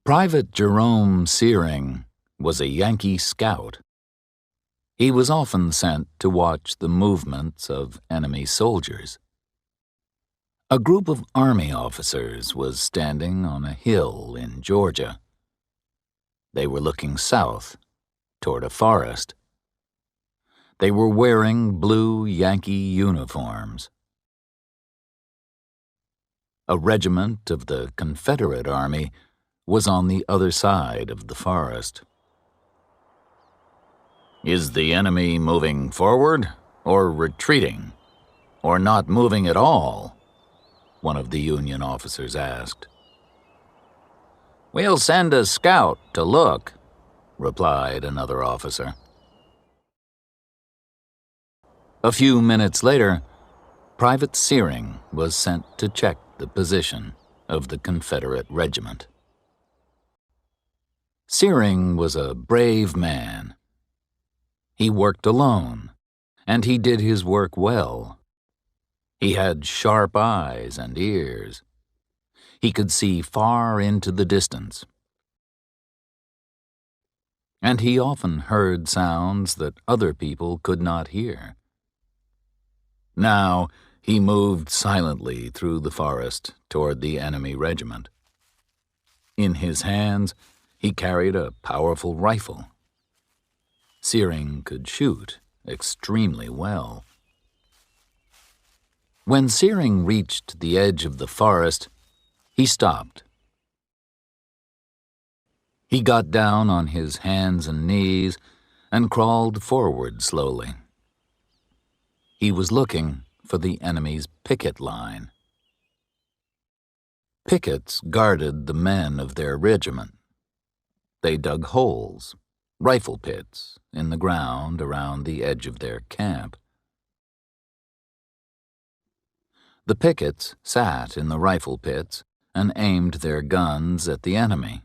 Private Jerome Searing was a Yankee scout. He was often sent to watch the movements of enemy soldiers. A group of Army officers was standing on a hill in Georgia. They were looking south, toward a forest. They were wearing blue Yankee uniforms. A regiment of the Confederate Army was on the other side of the forest. "Is the enemy moving forward or retreating, or not moving at all?" one of the Union officers asked. "We'll send a scout to look," replied another officer. A few minutes later, Private Searing was sent to check the position of the Confederate regiment. Searing was a brave man. He worked alone, and he did his work well. He had sharp eyes and ears. He could see far into the distance. And he often heard sounds that other people could not hear. Now he moved silently through the forest toward the enemy regiment. In his hands, he carried a powerful rifle. Searing could shoot extremely well. When Searing reached the edge of the forest, he stopped. He got down on his hands and knees and crawled forward slowly. He was looking for the enemy's picket line. Pickets guarded the men of their regiment. They dug holes, rifle pits, in the ground around the edge of their camp. The pickets sat in the rifle pits and aimed their guns at the enemy.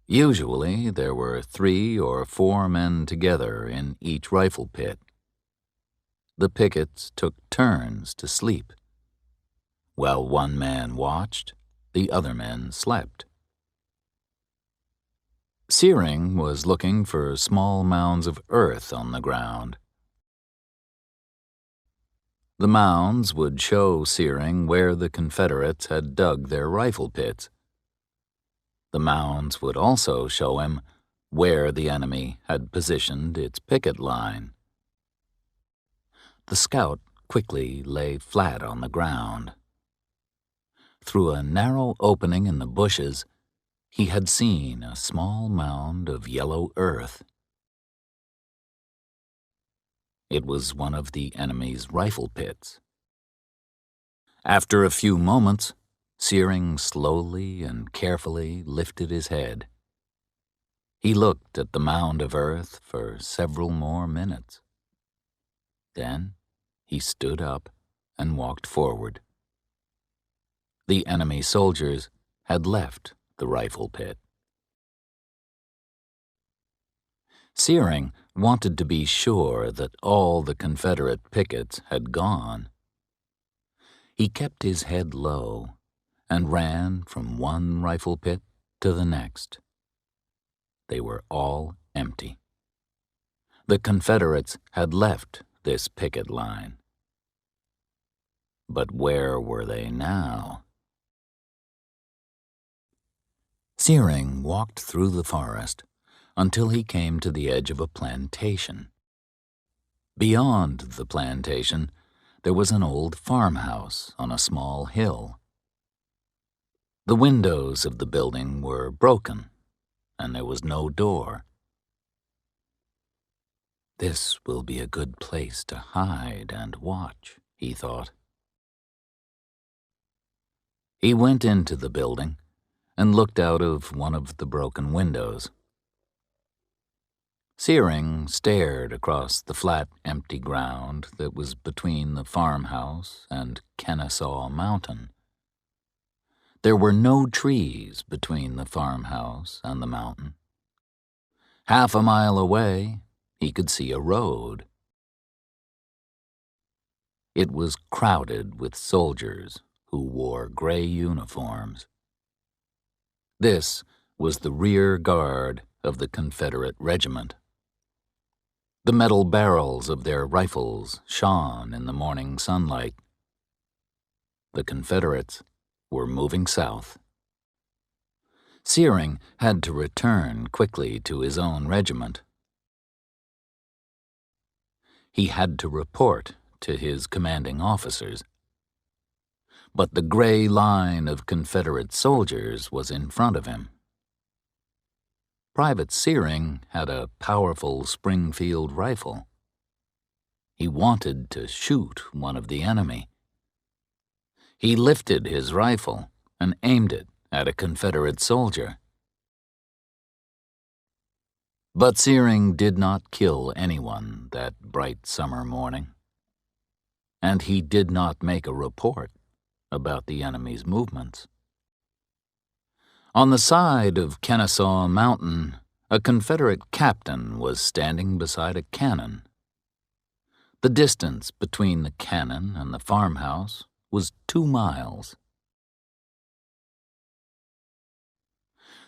Usually there were 3 or 4 men together in each rifle pit. The pickets took turns to sleep. While one man watched, the other men slept. Searing was looking for small mounds of earth on the ground. The mounds would show Searing where the Confederates had dug their rifle pits. The mounds would also show him where the enemy had positioned its picket line. The scout quickly lay flat on the ground. Through a narrow opening in the bushes, he had seen a small mound of yellow earth. It was one of the enemy's rifle pits. After a few moments, Searing slowly and carefully lifted his head. He looked at the mound of earth for several more minutes. Then he stood up and walked forward. The enemy soldiers had left the rifle pit. Searing wanted to be sure that all the Confederate pickets had gone. He kept his head low and ran from one rifle pit to the next. They were all empty. The Confederates had left this picket line. But where were they now? Searing walked through the forest until he came to the edge of a plantation. Beyond the plantation, there was an old farmhouse on a small hill. The windows of the building were broken, and there was no door. "This will be a good place to hide and watch," he thought. He went into the building and looked out of one of the broken windows. Searing stared across the flat, empty ground that was between the farmhouse and Kennesaw Mountain. There were no trees between the farmhouse and the mountain. Half a mile away, he could see a road. It was crowded with soldiers who wore gray uniforms. This was the rear guard of the Confederate regiment. The metal barrels of their rifles shone in the morning sunlight. The Confederates were moving south. Searing had to return quickly to his own regiment. He had to report to his commanding officers. But the gray line of Confederate soldiers was in front of him. Private Searing had a powerful Springfield rifle. He wanted to shoot one of the enemy. He lifted his rifle and aimed it at a Confederate soldier. But Searing did not kill anyone that bright summer morning, and he did not make a report about the enemy's movements. On the side of Kennesaw Mountain, a Confederate captain was standing beside a cannon. The distance between the cannon and the farmhouse was 2 miles.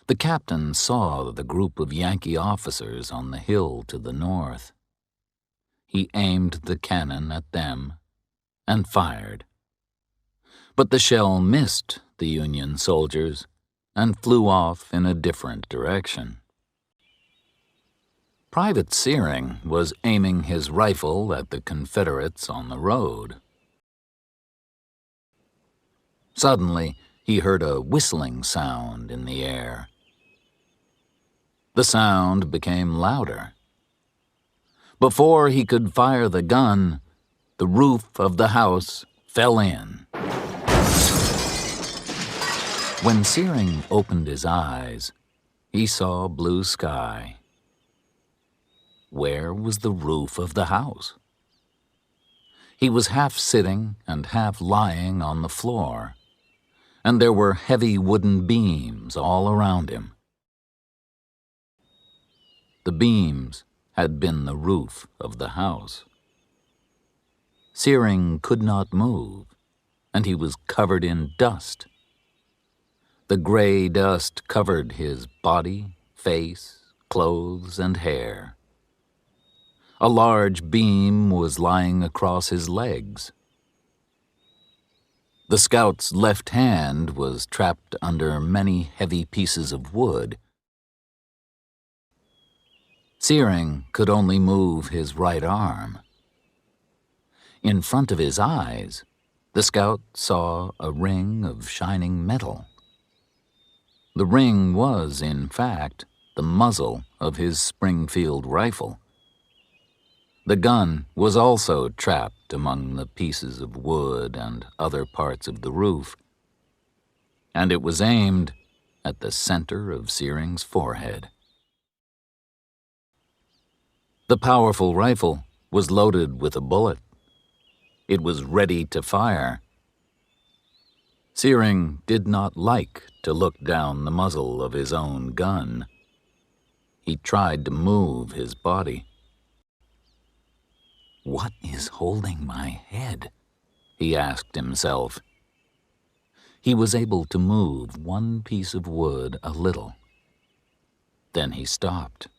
The captain saw the group of Yankee officers on the hill to the north. He aimed the cannon at them and fired. But the shell missed the Union soldiers and flew off in a different direction. Private Searing was aiming his rifle at the Confederates on the road. Suddenly, he heard a whistling sound in the air. The sound became louder. Before he could fire the gun, the roof of the house fell in. When Searing opened his eyes, he saw blue sky. Where was the roof of the house? He was half sitting and half lying on the floor, and there were heavy wooden beams all around him. The beams had been the roof of the house. Searing could not move, and he was covered in dust. The gray dust covered his body, face, clothes, and hair. A large beam was lying across his legs. The scout's left hand was trapped under many heavy pieces of wood. Searing could only move his right arm. In front of his eyes, the scout saw a ring of shining metal. The ring was, in fact, the muzzle of his Springfield rifle. The gun was also trapped among the pieces of wood and other parts of the roof, and it was aimed at the center of Searing's forehead. The powerful rifle was loaded with a bullet. It was ready to fire. Searing did not like to look down the muzzle of his own gun. He tried to move his body. "What is holding my head?" he asked himself. He was able to move one piece of wood a little. Then he stopped.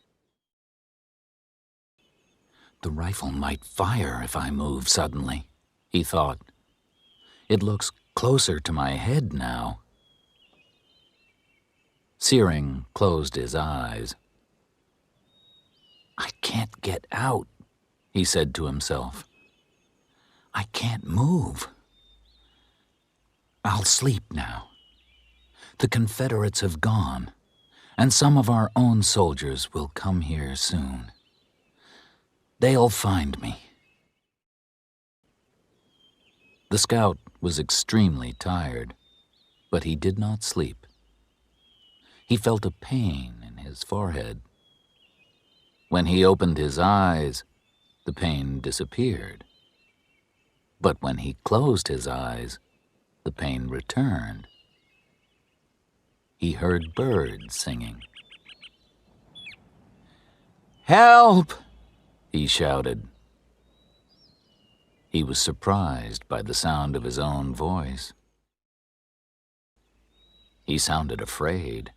"The rifle might fire if I move suddenly," he thought. "It looks closer to my head now." Searing closed his eyes. "I can't get out," he said to himself. "I can't move. I'll sleep now. The Confederates have gone, and some of our own soldiers will come here soon. They'll find me." The scout was extremely tired, but he did not sleep. He felt a pain in his forehead. When he opened his eyes, the pain disappeared. But when he closed his eyes, the pain returned. He heard birds singing. "Help!" he shouted. He was surprised by the sound of his own voice. He sounded afraid.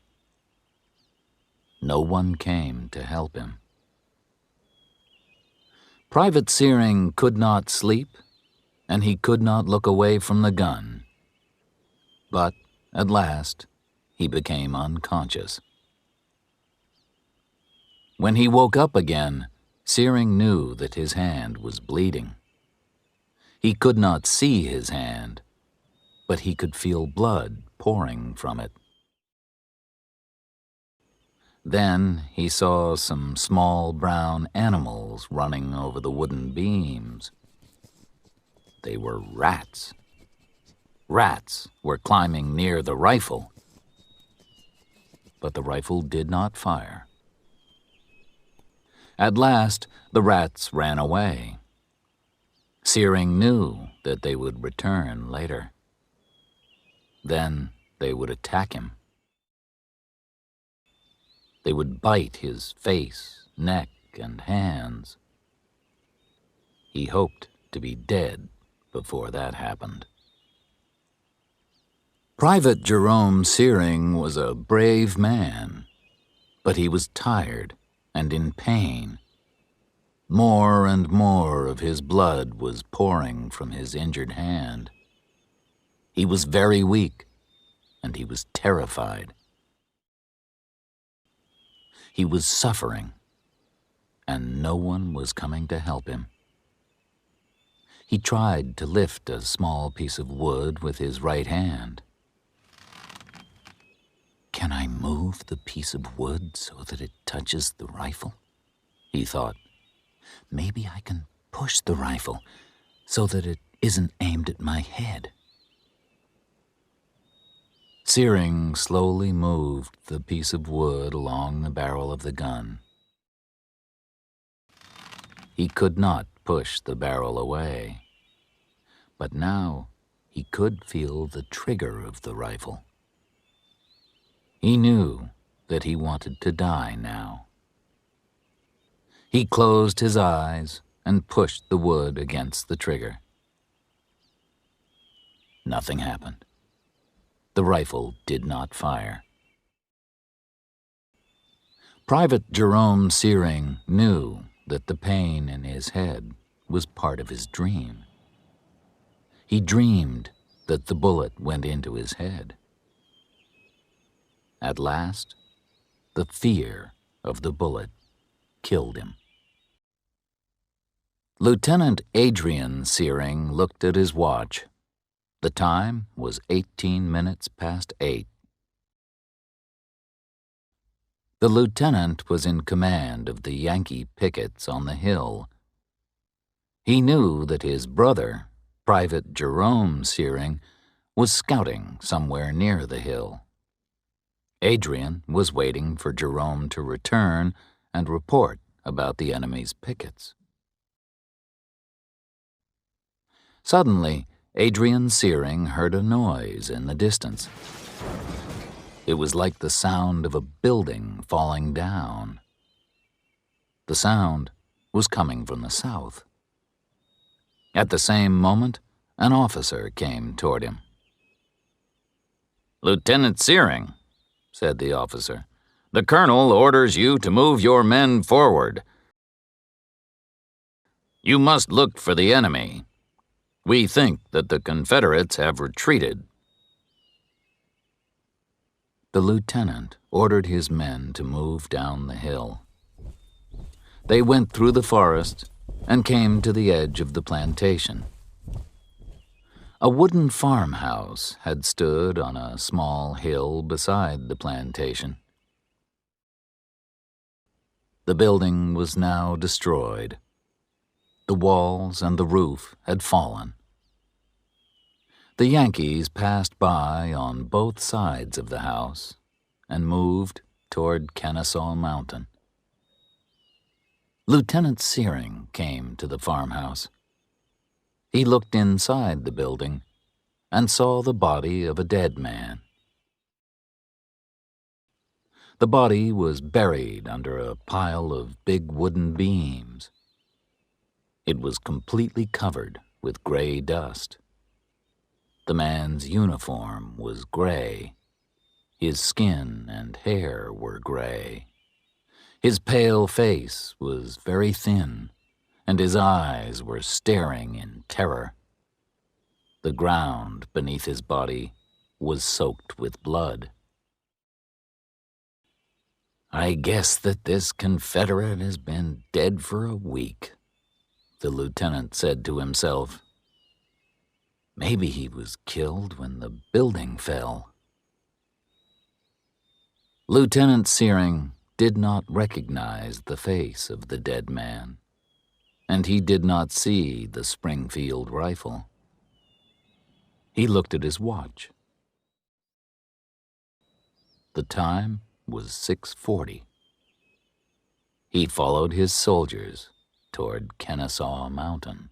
no one came to help him. Private Searing could not sleep, and he could not look away from the gun. But at last, he became unconscious. When he woke up again, Searing knew that his hand was bleeding. He could not see his hand, but he could feel blood pouring from it. Then he saw some small brown animals running over the wooden beams. They were rats. Rats were climbing near the rifle, but the rifle did not fire. At last, the rats ran away. Searing knew that they would return later. Then they would attack him. They would bite his face, neck, and hands. He hoped to be dead before that happened. Private Jerome Searing was a brave man, but he was tired and in pain. More and more of his blood was pouring from his injured hand. He was very weak, and he was terrified. He was suffering, and no one was coming to help him. He tried to lift a small piece of wood with his right hand. "Can I move the piece of wood so that it touches the rifle?" he thought. "Maybe I can push the rifle so that it isn't aimed at my head." Searing slowly moved the piece of wood along the barrel of the gun. He could not push the barrel away, but now he could feel the trigger of the rifle. He knew that he wanted to die now. He closed his eyes and pushed the wood against the trigger. Nothing happened. The rifle did not fire. Private Jerome Searing knew that the pain in his head was part of his dream. He dreamed that the bullet went into his head. At last, the fear of the bullet killed him. Lieutenant Adrian Searing looked at his watch. The time was 18 minutes past 8. The lieutenant was in command of the Yankee pickets on the hill. He knew that his brother, Private Jerome Searing, was scouting somewhere near the hill. Adrian was waiting for Jerome to return and report about the enemy's pickets. Suddenly, Adrian Searing heard a noise in the distance. It was like the sound of a building falling down. The sound was coming from the south. At the same moment, an officer came toward him. "Lieutenant Searing," said the officer, "the colonel orders you to move your men forward. You must look for the enemy. We think that the Confederates have retreated." The lieutenant ordered his men to move down the hill. They went through the forest and came to the edge of the plantation. A wooden farmhouse had stood on a small hill beside the plantation. The building was now destroyed. The walls and the roof had fallen. The Yankees passed by on both sides of the house and moved toward Kennesaw Mountain. Lieutenant Searing came to the farmhouse. He looked inside the building and saw the body of a dead man. The body was buried under a pile of big wooden beams. It was completely covered with gray dust. The man's uniform was gray. His skin and hair were gray. His pale face was very thin, and his eyes were staring in terror. The ground beneath his body was soaked with blood. "I guess that this Confederate has been dead for a week," the lieutenant said to himself. "Maybe he was killed when the building fell." Lieutenant Searing did not recognize the face of the dead man, and he did not see the Springfield rifle. He looked at his watch. The time was 6:40. He followed his soldiers toward Kennesaw Mountain.